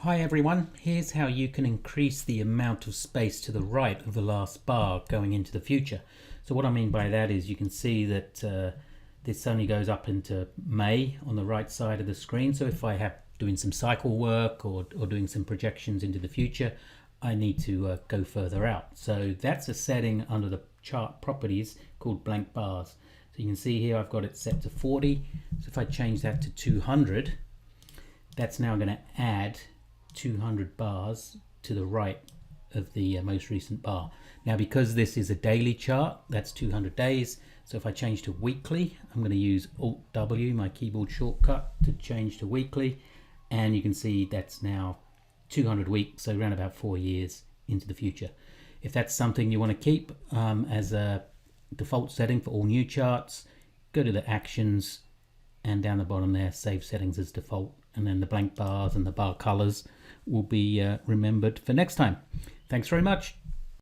Hi everyone, here's how you can increase the amount of space to the right of the last bar going into the future. So what I mean by that is you can see that this only goes up into May on the right side of the screen. So if I have doing some cycle work or doing some projections into the future, I need to go further out. So that's a setting under the chart properties called blank bars. So you can see here I've got it set to 40. So if I change that to 200, that's now going to add 200 bars to the right of the most recent bar. Now because this is a daily chart, that's 200 days. So if I change to weekly, I'm going to use Alt W, my keyboard shortcut, to change to weekly, and you can see that's now 200 weeks, so around about 4 years into the future. If that's something you want to keep as a default setting for all new charts, go to the actions and down the bottom there, save settings as default, and then the blank bars and the bar colors will be remembered for next time. Thanks very much.